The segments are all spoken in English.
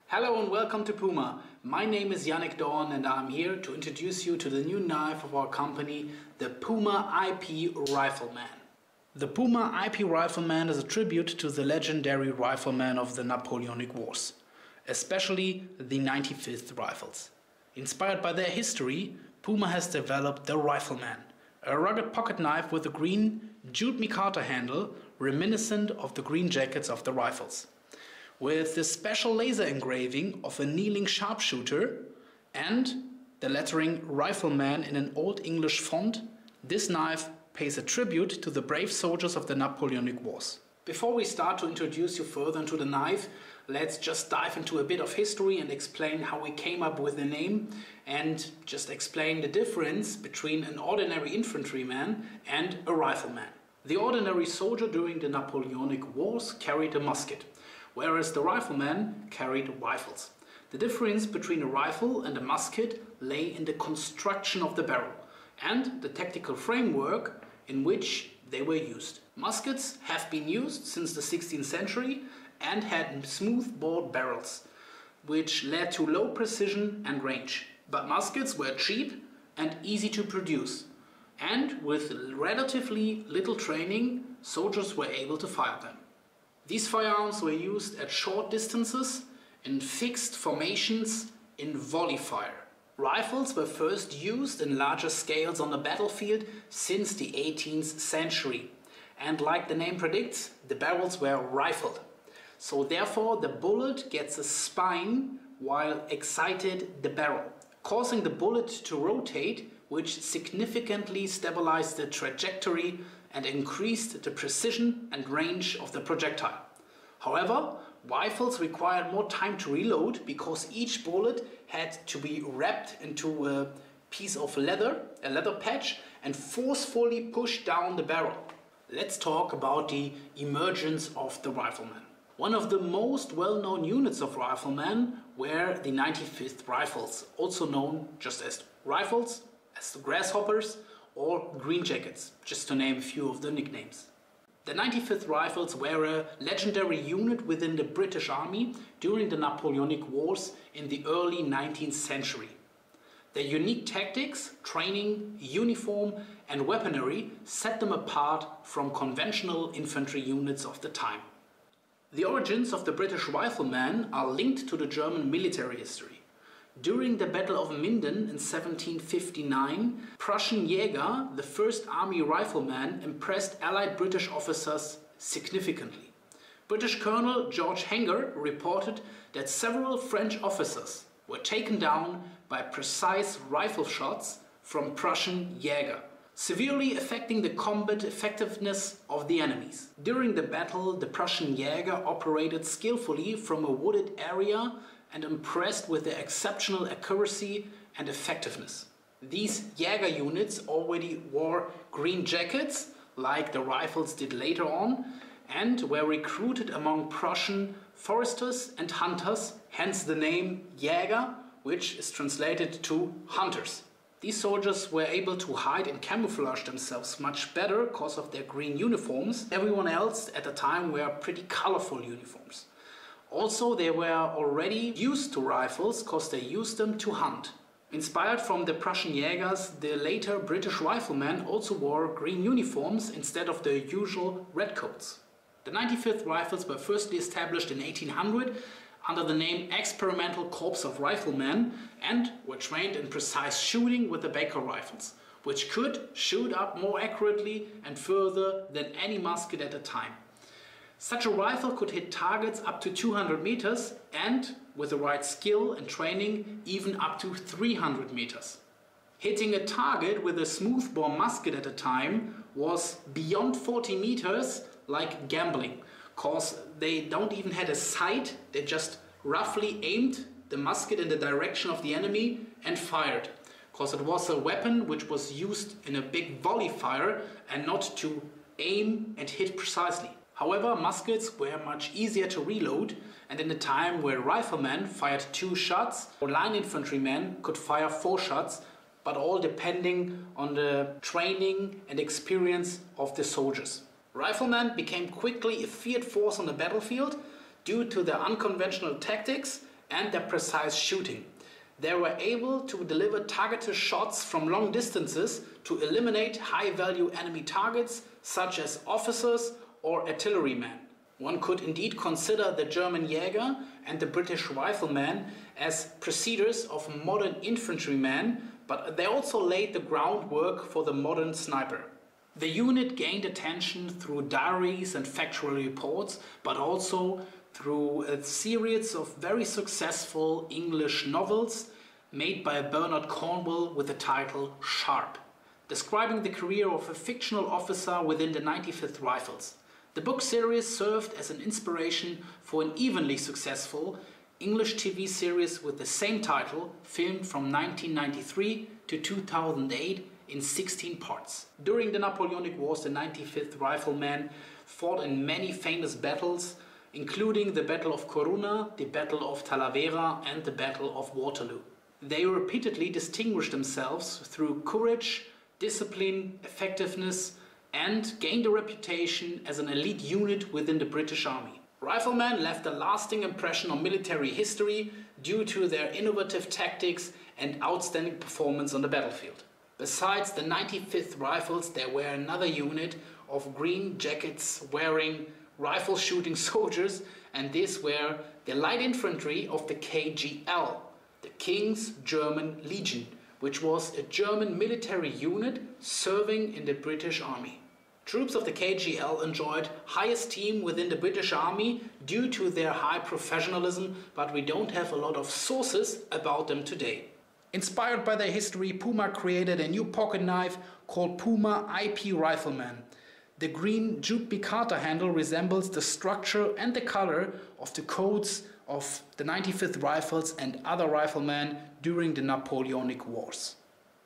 Hello and welcome to Puma. My name is Yannick Dorn and I'm here to introduce you to the new knife of our company, the Puma IP Rifleman. The Puma IP Rifleman is a tribute to the legendary riflemen of the Napoleonic Wars, especially the 95th Rifles. Inspired by their history, Puma has developed the Rifleman, a rugged pocket knife with a green jute micarta handle reminiscent of the green jackets of the rifles. With the special laser engraving of a kneeling sharpshooter and the lettering Rifleman in an Old English font, this knife pays a tribute to the brave soldiers of the Napoleonic Wars. Before we start to introduce you further into the knife, let's just dive into a bit of history and explain how we came up with the name and just explain the difference between an ordinary infantryman and a rifleman. The ordinary soldier during the Napoleonic Wars carried a musket, whereas the rifleman carried rifles. The difference between a rifle and a musket lay in the construction of the barrel and the tactical framework in which they were used. Muskets have been used since the 16th century and had smooth-bored barrels, which led to low precision and range. But muskets were cheap and easy to produce, and with relatively little training, soldiers were able to fire them. These firearms were used at short distances, in fixed formations, in volley fire. Rifles were first used in larger scales on the battlefield since the 18th century. And like the name predicts, the barrels were rifled. So therefore the bullet gets a spine while excited the barrel, causing the bullet to rotate, which significantly stabilized the trajectory and increased the precision and range of the projectile. However, rifles required more time to reload because each bullet had to be wrapped into a piece of leather, a leather patch, and forcefully pushed down the barrel. Let's talk about the emergence of the rifleman. One of the most well-known units of riflemen were the 95th Rifles, also known just as rifles, as the grasshoppers, or green jackets, just to name a few of the nicknames. The 95th Rifles were a legendary unit within the British Army during the Napoleonic Wars in the early 19th century. Their unique tactics, training, uniform and weaponry set them apart from conventional infantry units of the time. The origins of the British Rifleman are linked to the German military history. During the Battle of Minden in 1759, Prussian Jäger, the first army rifleman, impressed Allied British officers significantly. British Colonel George Hanger reported that several French officers were taken down by precise rifle shots from Prussian Jäger, severely affecting the combat effectiveness of the enemies. During the battle, the Prussian Jäger operated skillfully from a wooded area and impressed with their exceptional accuracy and effectiveness. These Jäger units already wore green jackets, like the rifles did later on, and were recruited among Prussian foresters and hunters, hence the name Jäger, which is translated to hunters. These soldiers were able to hide and camouflage themselves much better because of their green uniforms. Everyone else at the time wore pretty colorful uniforms. Also, they were already used to rifles because they used them to hunt. Inspired from the Prussian Jägers, the later British riflemen also wore green uniforms instead of the usual red coats. The 95th Rifles were firstly established in 1800 under the name Experimental Corps of Riflemen and were trained in precise shooting with the Baker rifles, which could shoot up more accurately and further than any musket at the time. Such a rifle could hit targets up to 200 meters and, with the right skill and training, even up to 300 meters. Hitting a target with a smoothbore musket at a time was beyond 40 meters like gambling, cause they don't even had a sight, they just roughly aimed the musket in the direction of the enemy and fired, cause it was a weapon which was used in a big volley fire and not to aim and hit precisely. However, muskets were much easier to reload, and in a time where riflemen fired 2 shots, or line infantrymen could fire 4 shots, but all depending on the training and experience of the soldiers. Riflemen became quickly a feared force on the battlefield due to their unconventional tactics and their precise shooting. They were able to deliver targeted shots from long distances to eliminate high-value enemy targets such as officers or artillerymen. One could indeed consider the German Jäger and the British Rifleman as preceders of modern infantrymen, but they also laid the groundwork for the modern sniper. The unit gained attention through diaries and factual reports, but also through a series of very successful English novels made by Bernard Cornwell with the title Sharpe, describing the career of a fictional officer within the 95th Rifles. The book series served as an inspiration for an evenly successful English TV series with the same title, filmed from 1993 to 2008 in 16 parts. During the Napoleonic Wars, the 95th Rifleman fought in many famous battles, including the Battle of Corunna, the Battle of Talavera and the Battle of Waterloo. They repeatedly distinguished themselves through courage, discipline, effectiveness, and gained a reputation as an elite unit within the British Army. Riflemen left a lasting impression on military history due to their innovative tactics and outstanding performance on the battlefield. Besides the 95th Rifles, there were another unit of green jackets wearing rifle shooting soldiers, and these were the light infantry of the KGL, the King's German Legion, which was a German military unit serving in the British Army. Troops of the KGL enjoyed high esteem within the British Army due to their high professionalism, but we don't have a lot of sources about them today. Inspired by their history, Puma created a new pocket knife called Puma IP Rifleman. The green jute micarta handle resembles the structure and the color of the coats of the 95th Rifles and other riflemen during the Napoleonic Wars.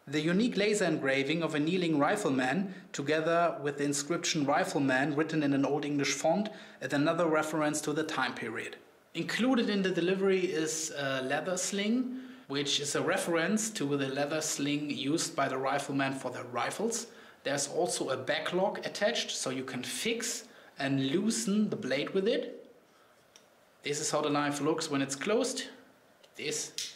The unique laser engraving of a kneeling rifleman, together with the inscription Rifleman written in an Old English font, is another reference to the time period. Included in the delivery is a leather sling, which is a reference to the leather sling used by the rifleman for their rifles. There's also a backlock attached, so you can fix and loosen the blade with it. This is how the knife looks when it's closed. This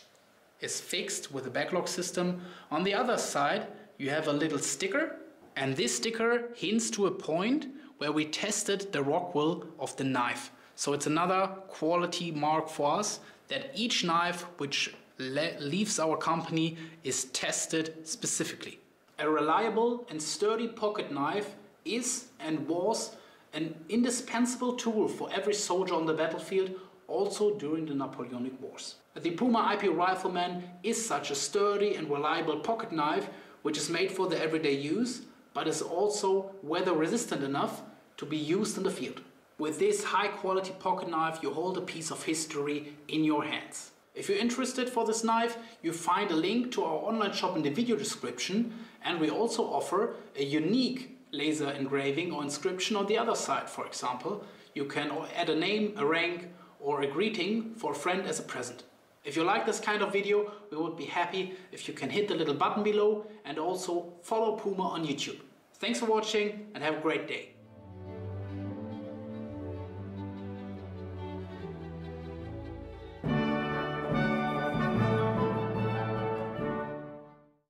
is fixed with a backlock system. On the other side, you have a little sticker, and this sticker hints to a point where we tested the Rockwell of the knife. So it's another quality mark for us that each knife which leaves our company is tested specifically. A reliable and sturdy pocket knife is and was an indispensable tool for every soldier on the battlefield, also during the Napoleonic Wars. The Puma IP Rifleman is such a sturdy and reliable pocket knife which is made for the everyday use, but is also weather resistant enough to be used in the field. With this high quality pocket knife you hold a piece of history in your hands. If you're interested for this knife, you find a link to our online shop in the video description, and we also offer a unique laser engraving or inscription on the other side. For example, you can add a name, a rank or a greeting for a friend as a present. If you like this kind of video, we would be happy if you can hit the little button below and also follow Puma on YouTube. Thanks for watching and have a great day.